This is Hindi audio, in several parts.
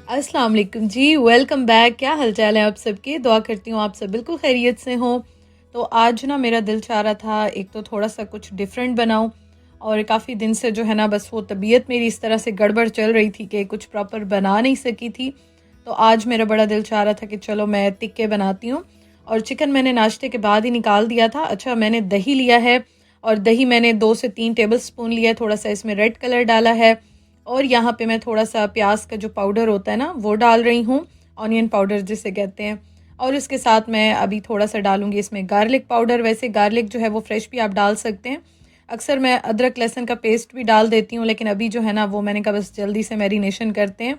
अस्सलाम वालेकुम जी, वेलकम बैक। क्या हालचाल है आप सबके? दुआ करती हूँ आप सब बिल्कुल खैरियत से हों। तो आज ना मेरा दिल चाह रहा था एक तो थोड़ा सा कुछ डिफरेंट बनाऊँ, और काफ़ी दिन से जो है ना बस वो तबीयत मेरी इस तरह से गड़बड़ चल रही थी कि कुछ प्रॉपर बना नहीं सकी थी। तो आज मेरा बड़ा दिल चाह रहा था कि चलो मैं टिक्के बनाती हूँ। और चिकन मैंने नाश्ते के बाद ही निकाल दिया था। अच्छा, मैंने दही लिया है, और दही मैंने 2 से 3 टेबल स्पून लिया है। थोड़ा सा इसमें रेड कलर डाला है, और यहाँ पे मैं थोड़ा सा प्याज का जो पाउडर होता है ना वो डाल रही हूँ, ऑनियन पाउडर जिसे कहते हैं। और इसके साथ मैं अभी थोड़ा सा डालूंगी इसमें गार्लिक पाउडर। वैसे गार्लिक जो है वो फ्रेश भी आप डाल सकते हैं। अक्सर मैं अदरक लहसुन का पेस्ट भी डाल देती हूँ, लेकिन अभी जो है ना वो मैंने कहा बस जल्दी से मैरिनेशन करते हैं,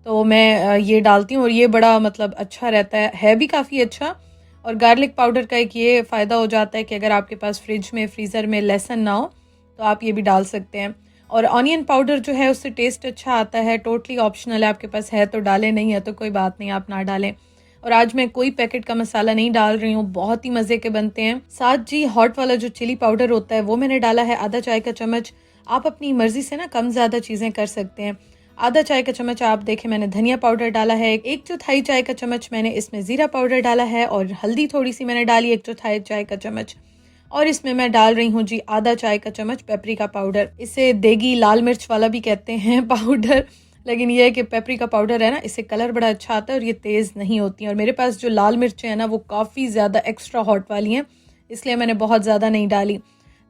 तो मैं ये डालती हूँ। और ये बड़ा मतलब अच्छा रहता है भी काफ़ी अच्छा। और गार्लिक पाउडर का एक ये फ़ायदा हो जाता है कि अगर आपके पास फ्रिज में फ्रीज़र में लहसुन ना हो तो आप ये भी डाल सकते हैं। और ऑनियन पाउडर जो है उससे टेस्ट अच्छा आता है। टोटली ऑप्शनल है, आपके पास है तो डालें, नहीं है तो कोई बात नहीं, आप ना डालें। और आज मैं कोई पैकेट का मसाला नहीं डाल रही हूँ, बहुत ही मज़े के बनते हैं। साथ जी हॉट वाला जो चिली पाउडर होता है वो मैंने डाला है आधा चाय का चम्मच। आप अपनी मर्जी से ना कम ज़्यादा चीज़ें कर सकते हैं। आधा चाय का चम्मच आप देखें मैंने धनिया पाउडर डाला है। एक चौथाई चाय का चम्मच मैंने इसमें ज़ीरा पाउडर डाला है, और हल्दी थोड़ी सी मैंने डाली एक चौथाई चाय का चम्मच। और इसमें मैं डाल रही हूँ जी आधा चाय का चम्मच पेपरिका पाउडर। इसे देगी लाल मिर्च वाला भी कहते हैं पाउडर, लेकिन ये है कि पेपरिका पाउडर है ना, इससे कलर बड़ा अच्छा आता है और ये तेज़ नहीं होती हैं। और मेरे पास जो लाल मिर्चें हैं ना वो काफ़ी ज़्यादा एक्स्ट्रा हॉट वाली हैं, इसलिए मैंने बहुत ज़्यादा नहीं डाली।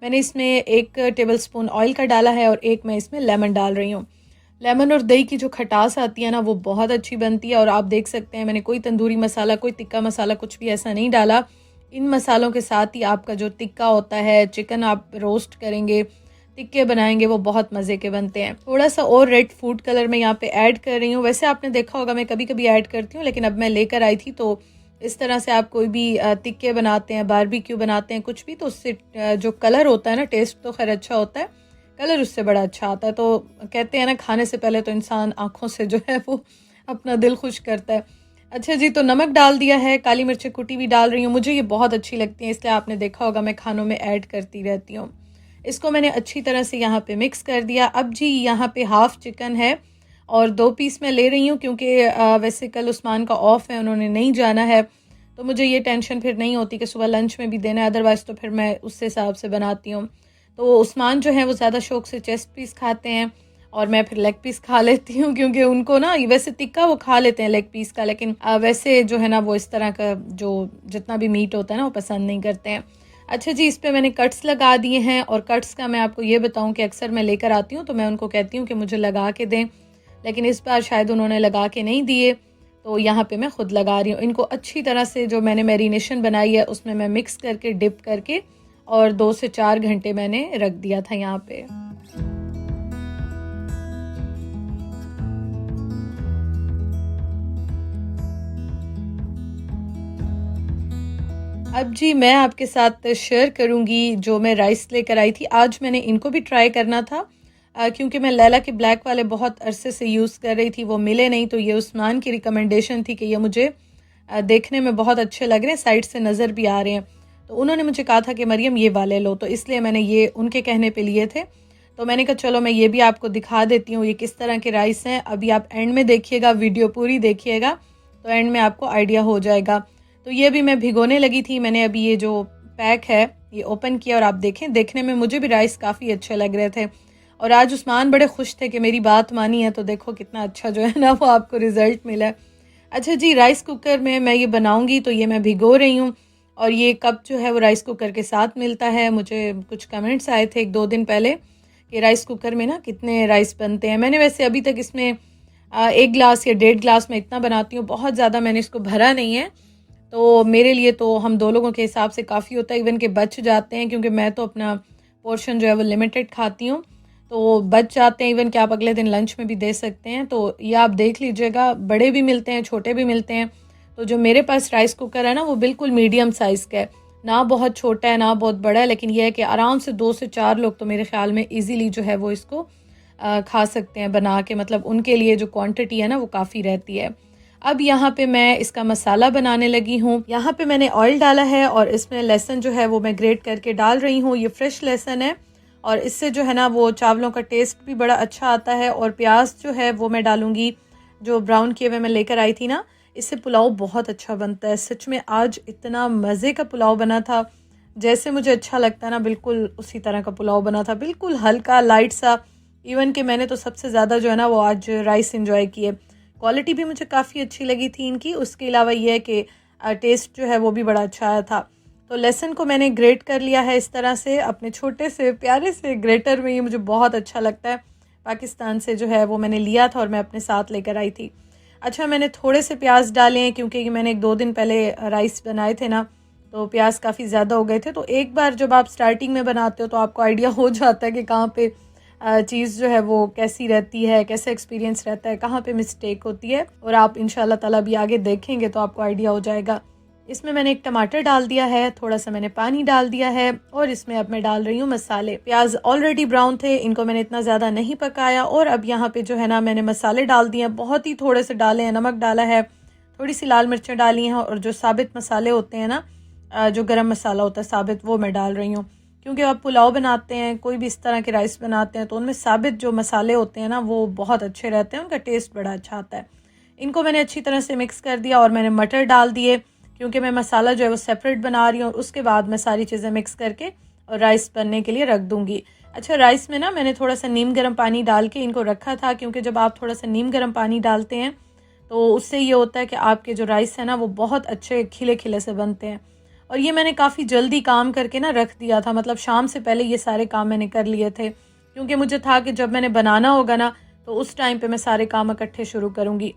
मैंने इसमें 1 टेबल स्पून ऑयल का डाला है, और एक मैं इसमें लेमन डाल रही हूँ। लेमन और दही की जो खटास आती है ना वो बहुत अच्छी बनती है। और आप देख सकते हैं मैंने कोई तंदूरी मसाला, कोई तिक्का मसाला, कुछ भी ऐसा नहीं डाला। इन मसालों के साथ ही आपका जो टिक्का होता है, चिकन आप रोस्ट करेंगे, टिक्के बनाएंगे, वो बहुत मज़े के बनते हैं। थोड़ा सा और रेड फूड कलर मैं यहाँ पे ऐड कर रही हूँ। वैसे आपने देखा होगा मैं कभी कभी ऐड करती हूँ, लेकिन अब मैं लेकर आई थी, तो इस तरह से आप कोई भी टिक्के बनाते हैं, बारबेक्यू बनाते हैं, कुछ भी, तो उससे जो कलर होता है ना, टेस्ट तो खैर अच्छा होता है, कलर उससे बड़ा अच्छा आता है। तो कहते हैं ना खाने से पहले तो इंसान आँखों से जो है वो अपना दिल खुश करता है। अच्छा जी, तो नमक डाल दिया है, काली मिर्च कुटी भी डाल रही हूँ, मुझे ये बहुत अच्छी लगती है, इसलिए आपने देखा होगा मैं खानों में ऐड करती रहती हूँ। इसको मैंने अच्छी तरह से यहाँ पे मिक्स कर दिया। अब जी यहाँ पे हाफ़ चिकन है, और 2 पीस मैं ले रही हूँ, क्योंकि वैसे कल उस्मान का ऑफ है, उन्होंने नहीं जाना है, तो मुझे ये टेंशन फिर नहीं होती कि सुबह लंच में भी देना है, अदरवाइज़ तो फिर मैं उस हिसाब से बनाती हूँ। तो उस्मान जो है वो ज़्यादा शौक से चेस्ट पीस खाते हैं, और मैं फिर लेग पीस खा लेती हूँ, क्योंकि उनको ना वैसे टिक्का वो खा लेते हैं लेग पीस का, लेकिन वैसे जो है ना वो इस तरह का जो जितना भी मीट होता है ना वो पसंद नहीं करते हैं। अच्छा जी, इस पे मैंने कट्स लगा दिए हैं, और कट्स का मैं आपको ये बताऊं कि अक्सर मैं लेकर आती हूँ तो मैं उनको कहती हूँ कि मुझे लगा के दें, लेकिन इस बार शायद उन्होंने लगा के नहीं दिए, तो यहाँ पे मैं ख़ुद लगा रही हूँ। इनको अच्छी तरह से जो मैंने मैरिनेशन बनाई है उसमें मैं मिक्स करके डिप करके, और 2 से 4 घंटे मैंने रख दिया था यहाँ पे। अब जी मैं आपके साथ शेयर करूँगी जो मैं राइस लेकर आई थी। आज मैंने इनको भी ट्राई करना था, क्योंकि मैं लैला के ब्लैक वाले बहुत अरसे से यूज़ कर रही थी, वो मिले नहीं, तो ये उस्मान की रिकमेंडेशन थी कि ये मुझे देखने में बहुत अच्छे लग रहे हैं, साइड से नज़र भी आ रहे हैं। तो उन्होंने मुझे कहा था कि मरियम ये वाले लो, तो इसलिए मैंने ये उनके कहने पे लिए थे। तो मैंने कहा चलो मैं ये भी आपको दिखा देती हूँ ये किस तरह के राइस हैं। अभी आप एंड में देखिएगा, वीडियो पूरी देखिएगा, तो एंड में आपको आइडिया हो जाएगा। तो ये भी मैं भिगोने लगी थी, मैंने अभी ये जो पैक है ये ओपन किया, और आप देखें, देखने में मुझे भी राइस काफ़ी अच्छे लग रहे थे। और आज उस्मान बड़े खुश थे कि मेरी बात मानी है, तो देखो कितना अच्छा जो है ना वो आपको रिज़ल्ट मिला है। अच्छा जी, राइस कुकर में मैं ये बनाऊंगी, तो ये मैं भिगो रही हूँ, और ये कप जो है वो राइस कुकर के साथ मिलता है। मुझे कुछ कमेंट्स आए थे 1-2 दिन पहले कि राइस कुकर में ना कितने राइस बनते हैं। मैंने वैसे अभी तक इसमें 1 गिलास या 1.5 गिलास में इतना बनाती हूँ, बहुत ज़्यादा मैंने इसको भरा नहीं है, तो मेरे लिए तो हम 2 लोगों के हिसाब से काफ़ी होता है, इवन के बच जाते हैं, क्योंकि मैं तो अपना पोर्शन जो है वो लिमिटेड खाती हूँ, तो बच जाते हैं, इवन कि आप अगले दिन लंच में भी दे सकते हैं। तो ये आप देख लीजिएगा, बड़े भी मिलते हैं, छोटे भी मिलते हैं। तो जो मेरे पास राइस कुकर है ना वो बिल्कुल मीडियम साइज़ का है, ना बहुत छोटा है ना बहुत बड़ा है, लेकिन यह है कि आराम से 2 से 4 लोग तो मेरे ख्याल में ईज़िली जो है वो इसको खा सकते हैं बना के, मतलब उनके लिए जो क्वांटिटी है ना वो काफ़ी रहती है। अब यहाँ पे मैं इसका मसाला बनाने लगी हूँ। यहाँ पे मैंने ऑयल डाला है, और इसमें लहसुन जो है वो मैं ग्रेट करके डाल रही हूँ। ये फ्रेश लहसुन है, और इससे जो है ना वो चावलों का टेस्ट भी बड़ा अच्छा आता है। और प्याज जो है वो मैं डालूँगी जो ब्राउन किए हुए मैं लेकर आई थी ना, इससे पुलाव बहुत अच्छा बनता है। सच में आज इतना मज़े का पुलाव बना था, जैसे मुझे अच्छा लगता है ना बिल्कुल उसी तरह का पुलाव बना था, बिल्कुल हल्का लाइट सा। इवन कि मैंने तो सबसे ज़्यादा जो है ना वो आज राइस एंजॉय किए। क्वालिटी भी मुझे काफ़ी अच्छी लगी थी इनकी। उसके अलावा ये है कि टेस्ट जो है वो भी बड़ा अच्छा आया था। तो लहसुन को मैंने ग्रेट कर लिया है इस तरह से अपने छोटे से प्यारे से ग्रेटर में, ये मुझे बहुत अच्छा लगता है। पाकिस्तान से जो है वो मैंने लिया था और मैं अपने साथ लेकर आई थी। अच्छा, मैंने थोड़े से प्याज डाले हैं क्योंकि मैंने 1-2 दिन पहले राइस बनाए थे ना, तो प्याज काफ़ी ज़्यादा हो गए थे। तो एक बार जब आप स्टार्टिंग में बनाते हो तो आपको आइडिया हो जाता है कि कहाँ पे चीज़ जो है वो कैसी रहती है, कैसा एक्सपीरियंस रहता है, कहाँ पे मिस्टेक होती है। और आप इंशाल्लाह ताला भी आगे देखेंगे तो आपको आइडिया हो जाएगा। इसमें मैंने एक टमाटर डाल दिया है, थोड़ा सा मैंने पानी डाल दिया है और इसमें अब मैं डाल रही हूँ मसाले। प्याज ऑलरेडी ब्राउन थे, इनको मैंने इतना ज़्यादा नहीं पकाया। और अब यहाँ पे जो है ना मैंने मसाले डाल दिए हैं, बहुत ही थोड़े से डाले हैं। नमक डाला है, थोड़ी सी लाल मिर्चें डाली हैं और जो साबित मसाले होते हैं ना, जो गरम मसाला होता है साबित, वो मैं डाल रही हूँ। क्योंकि आप पुलाव बनाते हैं, कोई भी इस तरह के राइस बनाते हैं, तो उनमें साबित जो मसाले होते हैं ना वो बहुत अच्छे रहते हैं, उनका टेस्ट बड़ा अच्छा आता है। इनको मैंने अच्छी तरह से मिक्स कर दिया और मैंने मटर डाल दिए, क्योंकि मैं मसाला जो है वो सेपरेट बना रही हूँ। उसके बाद मैं सारी चीज़ें मिक्स करके और राइस बनने के लिए रख दूँगी। अच्छा, राइस में ना मैंने थोड़ा सा नीम गर्म पानी डाल के इनको रखा था, क्योंकि जब आप थोड़ा सा नीम गर्म पानी डालते हैं तो उससे ये होता है कि आपके जो राइस है ना वो बहुत अच्छे खिले खिले से बनते हैं। और ये मैंने काफ़ी जल्दी काम करके ना रख दिया था, मतलब शाम से पहले ये सारे काम मैंने कर लिए थे, क्योंकि मुझे था कि जब मैंने बनाना होगा ना तो उस टाइम पे मैं सारे काम इकट्ठे शुरू करूँगी।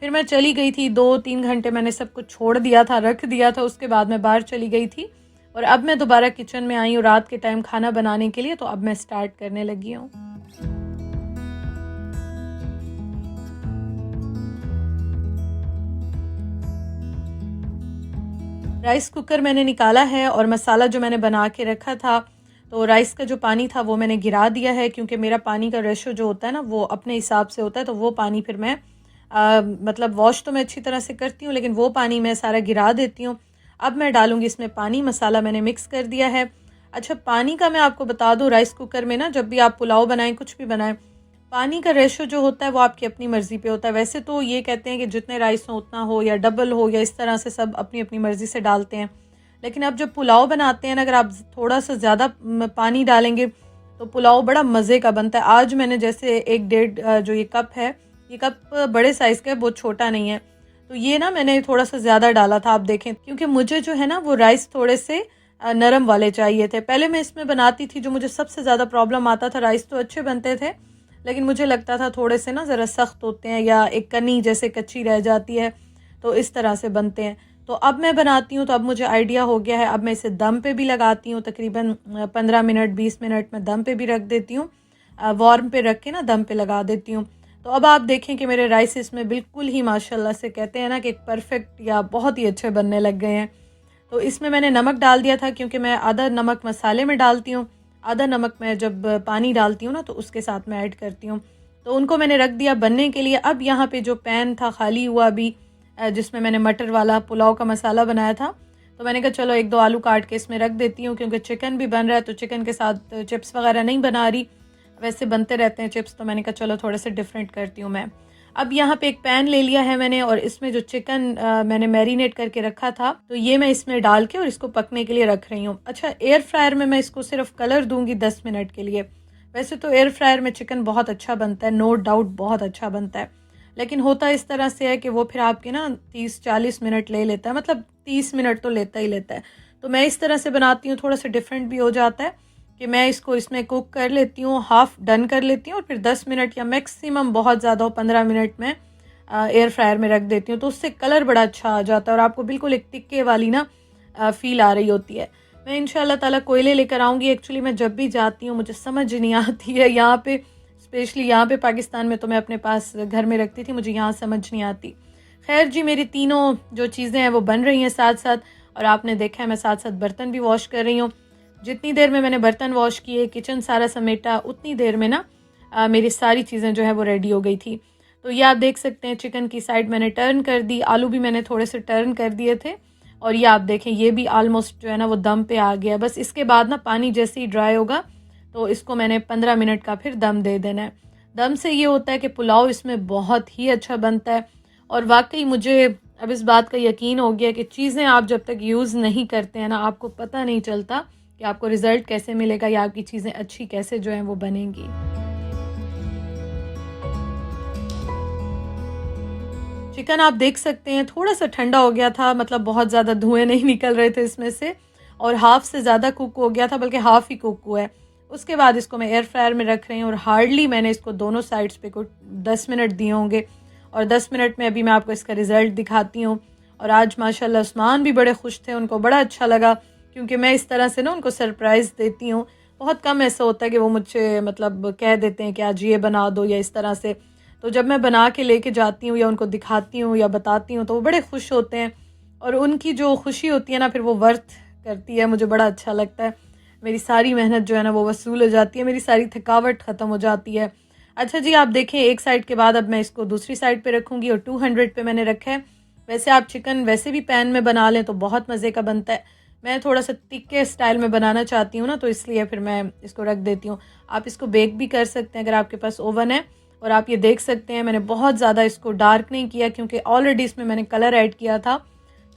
फिर मैं चली गई थी, 2-3 घंटे मैंने सब कुछ छोड़ दिया था, रख दिया था। उसके बाद मैं बाहर चली गई थी और अब मैं दोबारा किचन में आई हूँ रात के टाइम खाना बनाने के लिए। तो अब मैं स्टार्ट करने लगी हूँ। राइस कुकर मैंने निकाला है और मसाला जो मैंने बना के रखा था, तो राइस का जो पानी था वो मैंने गिरा दिया है, क्योंकि मेरा पानी का रेशो जो होता है ना वो अपने हिसाब से होता है। तो वो पानी फिर मैं मतलब वॉश तो मैं अच्छी तरह से करती हूँ, लेकिन वो पानी मैं सारा गिरा देती हूँ। अब मैं डालूँगी इसमें पानी, मसाला मैंने मिक्स कर दिया है। अच्छा, पानी का मैं आपको बता दूँ, राइस कुकर में ना जब भी आप पुलाव बनाएँ, कुछ भी बनाएँ, पानी का रेशो जो होता है वो आपकी अपनी मर्ज़ी पे होता है। वैसे तो ये कहते हैं कि जितने राइस हो उतना हो या डबल हो, या इस तरह से सब अपनी अपनी मर्ज़ी से डालते हैं। लेकिन अब जब पुलाव बनाते हैं ना, अगर आप थोड़ा सा ज़्यादा पानी डालेंगे तो पुलाव बड़ा मज़े का बनता है। आज मैंने जैसे 1 डेढ़ जो ये कप है, ये कप बड़े साइज़ का है, बहुत छोटा नहीं है। तो ये ना मैंने थोड़ा सा ज़्यादा डाला था, आप देखें, क्योंकि मुझे जो है ना वो राइस थोड़े से नरम वाले चाहिए थे। पहले मैं इसमें बनाती थी, जो मुझे सबसे ज़्यादा प्रॉब्लम आता था, राइस तो अच्छे बनते थे लेकिन मुझे लगता था थोड़े से ना ज़रा सख्त होते हैं, या एक कनी जैसे कच्ची रह जाती है, तो इस तरह से बनते हैं। तो अब मैं बनाती हूँ तो अब मुझे आइडिया हो गया है। अब मैं इसे दम पे भी लगाती हूँ, तकरीबन 15 मिनट 20 मिनट में दम पे भी रख देती हूँ, वार्म पे रख के ना दम पे लगा देती हूँ। तो अब आप देखें कि मेरे राइस इसमें बिल्कुल ही माशाल्लाह से, कहते हैं ना कि परफेक्ट या बहुत ही अच्छे बनने लग गए हैं। तो इसमें मैंने नमक डाल दिया था, क्योंकि मैं आधा नमक मसाले में डालती हूँ, आधा नमक मैं जब पानी डालती हूँ ना तो उसके साथ मैं ऐड करती हूँ। तो उनको मैंने रख दिया बनने के लिए। अब यहाँ पे जो पैन था खाली हुआ अभी, जिसमें मैंने मटर वाला पुलाव का मसाला बनाया था, तो मैंने कहा चलो 1-2 आलू काट के इसमें रख देती हूँ, क्योंकि चिकन भी बन रहा है तो चिकन के साथ चिप्स वगैरह नहीं बना रही, वैसे बनते रहते हैं चिप्स, तो मैंने कहा चलो थोड़े से डिफरेंट करती हूँ मैं। अब यहाँ पे एक पैन ले लिया है मैंने और इसमें जो चिकन मैंने मैरिनेट करके रखा था, तो ये मैं इसमें डाल के और इसको पकने के लिए रख रही हूँ। अच्छा, एयर फ्रायर में मैं इसको सिर्फ कलर दूंगी 10 मिनट के लिए। वैसे तो एयर फ्रायर में चिकन बहुत अच्छा बनता है, नो डाउट बहुत अच्छा बनता है, लेकिन होता इस तरह से है कि वो फिर आपके ना 30-40 मिनट ले लेता है, मतलब 30 मिनट तो लेता ही लेता है। तो मैं इस तरह से बनाती हूँ, थोड़ा सा डिफरेंट भी हो जाता है कि मैं इसको इसमें कुक कर लेती हूँ, हाफ़ डन कर लेती हूँ और फिर 10 मिनट या मैक्सिमम बहुत ज़्यादा हो 15 मिनट में एयर फ्रायर में रख देती हूँ, तो उससे कलर बड़ा अच्छा आ जाता है और आपको बिल्कुल एक टिक्के वाली ना फ़ील आ रही होती है। मैं इंशाल्लाह ताला कोयले लेकर आऊँगी। एक्चुअली मैं जब भी जाती हूँ मुझे समझ नहीं आती है यहाँ पे, स्पेशली यहाँ पे पाकिस्तान में तो मैं अपने पास घर में रखती थी, मुझे यहाँ समझ नहीं आती। खैर जी, मेरी तीनों जो चीज़ें हैं वो बन रही हैं साथ साथ, और आपने देखा है मैं साथ साथ बर्तन भी वॉश कर रही हूँ। जितनी देर में मैंने बर्तन वॉश किए, किचन सारा समेटा, उतनी देर में ना मेरी सारी चीज़ें जो है वो रेडी हो गई थी। तो ये आप देख सकते हैं, चिकन की साइड मैंने टर्न कर दी, आलू भी मैंने थोड़े से टर्न कर दिए थे, और ये आप देखें ये भी ऑलमोस्ट जो है ना वो दम पे आ गया। बस इसके बाद ना पानी जैसे ही ड्राई होगा तो इसको मैंने 15 मिनट का फिर दम दे देना है। दम से ये होता है कि पुलाव इसमें बहुत ही अच्छा बनता है। और वाक़ई मुझे अब इस बात का यकीन हो गया कि चीज़ें आप जब तक यूज़ नहीं करते हैं ना, आपको पता नहीं चलता कि आपको रिज़ल्ट कैसे मिलेगा या आपकी चीज़ें अच्छी कैसे जो हैं वो बनेंगी। चिकन आप देख सकते हैं थोड़ा-सा ठंडा हो गया था, मतलब बहुत ज़्यादा धुएँ नहीं निकल रहे थे इसमें से, और हाफ़ से ज़्यादा कुक हो गया था, बल्कि हाफ़ ही कुक हुआ है। उसके बाद इसको मैं एयर फ्रायर में रख रही हूँ और हार्डली मैंने इसको दोनों साइड्स पे कुछ 10 मिनट दिए होंगे, और 10 मिनट में अभी मैं आपको इसका रिज़ल्ट दिखाती हूँ। और आज माशाल्लाह उस्मान भी बड़े खुश थे, उनको बड़ा अच्छा लगा, क्योंकि मैं इस तरह से ना उनको सरप्राइज़ देती हूँ। बहुत कम ऐसा होता है कि वो मुझसे मतलब कह देते हैं कि आज ये बना दो या इस तरह से। तो जब मैं बना के लेके जाती हूँ या उनको दिखाती हूँ या बताती हूँ, तो वो बड़े खुश होते हैं, और उनकी जो खुशी होती है ना फिर वो वर्थ करती है, मुझे बड़ा अच्छा लगता है। मेरी सारी मेहनत जो है ना वो वसूल हो जाती है, मेरी सारी थकावट ख़त्म हो जाती है। अच्छा जी, आप देखें एक साइड के बाद अब मैं इसको दूसरी साइड पे रखूँगी, और 200 पे मैंने रखा है। वैसे आप चिकन वैसे भी पैन में बना लें तो बहुत मज़े का बनता है। मैं थोड़ा-सा तिक्के स्टाइल में बनाना चाहती हूँ ना, तो इसलिए फिर मैं इसको रख देती हूँ। आप इसको बेक भी कर सकते हैं अगर आपके पास ओवन है। और आप ये देख सकते हैं मैंने बहुत ज़्यादा इसको डार्क नहीं किया, क्योंकि ऑलरेडी इसमें मैंने कलर ऐड किया था।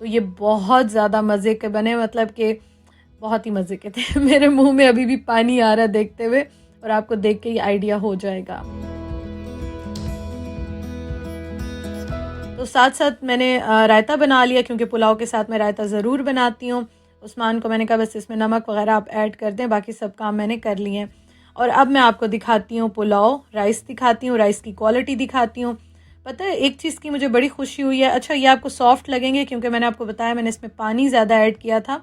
तो ये बहुत ज़्यादा मज़े के बने, मतलब कि बहुत ही मज़े के थे। मेरे मुँह में अभी भी पानी आ रहा है देखते हुए, और आपको देख के ही आइडिया हो जाएगा। तो साथ-साथ मैंने रायता बना लिया, क्योंकि पुलाव के साथ मैं रायता ज़रूर बनाती हूँ। उस्मान को मैंने कहा बस इसमें नमक वग़ैरह आप ऐड कर दें, बाकी सब काम मैंने कर लिए हैं। और अब मैं आपको दिखाती हूँ पुलाव, राइस दिखाती हूँ, राइस की क्वालिटी दिखाती हूँ। पता है एक चीज़ की मुझे बड़ी खुशी हुई है। अच्छा, ये आपको सॉफ्ट लगेंगे, क्योंकि मैंने आपको बताया मैंने इसमें पानी ज़्यादा ऐड किया था,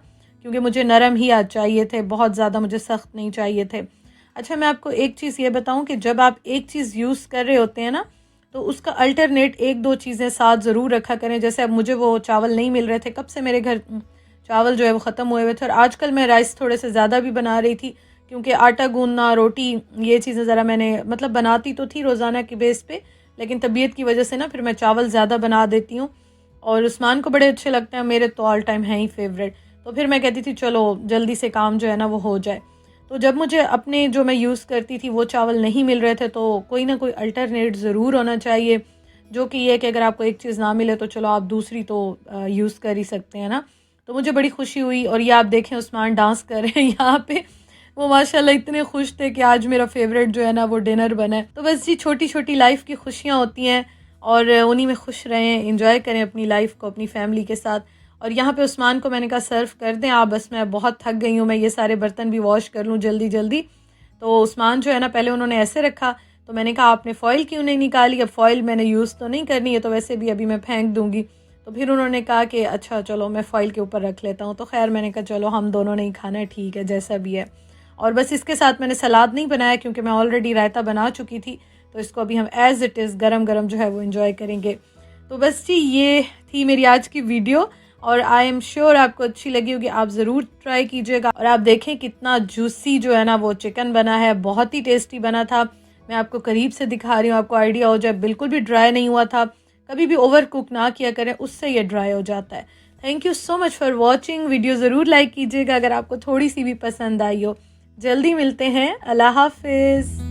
क्योंकि मुझे नरम ही आज चाहिए थे, बहुत ज़्यादा मुझे सख्त नहीं चाहिए थे। अच्छा, मैं आपको एक चीज़ ये बताऊँ कि जब आप एक चीज़ यूज़ कर रहे होते हैं ना, तो उसका अल्टरनेट 1-2 चीज़ें साथ ज़रूर रखा करें। जैसे अब मुझे वो चावल नहीं मिल रहे थे, कब से मेरे घर चावल जो है वो ख़त्म हुए हुए थे, और आजकल मैं राइस थोड़े से ज़्यादा भी बना रही थी, क्योंकि आटा गूँदना, रोटी, ये चीज़ें ज़रा मैंने मतलब बनाती तो थी रोज़ाना की बेस पे, लेकिन तबीयत की वजह से ना फिर मैं चावल ज़्यादा बना देती हूँ, और उस्मान को बड़े अच्छे लगते हैं, मेरे तो ऑल टाइम हैं ही फ़ेवरेट। तो फिर मैं कहती थी चलो जल्दी से काम जो है ना वो हो जाए। तो जब मुझे अपने जो मैं यूज़ करती थी वो चावल नहीं मिल रहे थे, तो कोई ना कोई अल्टरनेट ज़रूर होना चाहिए, जो कि ये है कि अगर आपको एक चीज़ ना मिले तो चलो आप दूसरी तो यूज़ कर ही सकते हैं ना। तो मुझे बड़ी खुशी हुई, और ये आप देखें उस्मान डांस कर रहे हैं यहाँ पे। वो माशाल्लाह इतने खुश थे कि आज मेरा फ़ेवरेट जो है ना वो डिनर बना है। तो बस जी, छोटी-छोटी लाइफ़ की खुशियाँ होती हैं, और उन्हीं में खुश रहें, एंजॉय करें अपनी लाइफ़ को अपनी फ़ैमिली के साथ। और यहाँ पे उस्मान को मैंने कहा सर्व कर दें आप, बस मैं बहुत थक गई हूँ, मैं ये सारे बर्तन भी वॉश कर लूँ जल्दी-जल्दी। तो उस्मान जो है ना पहले उन्होंने ऐसे रखा, तो मैंने कहा आपने फ़ॉइल क्यों नहीं निकाली? अब फ़ॉइल मैंने यूज़ तो नहीं करनी है, तो वैसे भी अभी मैं फेंक दूँगी। तो फिर उन्होंने कहा कि अच्छा चलो मैं फ़ॉइल के ऊपर रख लेता हूँ। तो ख़ैर मैंने कहा चलो हम दोनों ने ही खाना है, ठीक है जैसा भी है। और बस इसके साथ मैंने सलाद नहीं बनाया, क्योंकि मैं ऑलरेडी रायता बना चुकी थी, तो इसको अभी हम एज़ इट इज़ गरम-गरम जो है वो एंजॉय करेंगे। तो बस जी, ये थी मेरी आज की वीडियो, और आई एम श्योर आपको अच्छी लगी होगी। आप ज़रूर ट्राई कीजिएगा, और आप देखें कितना जूसी जो है ना वो चिकन बना है, बहुत ही टेस्टी बना था। मैं आपको करीब से दिखा रही हूँ, आपको आइडिया हो जाए, बिल्कुल भी ड्राई नहीं हुआ था। कभी भी ओवर कुक ना किया करें, उससे ये ड्राई हो जाता है। Thank you so much for watching. Video ज़रूर लाइक कीजिएगा अगर आपको थोड़ी सी भी पसंद आई हो। जल्दी मिलते हैं। अल्लाह हाफ़िज़।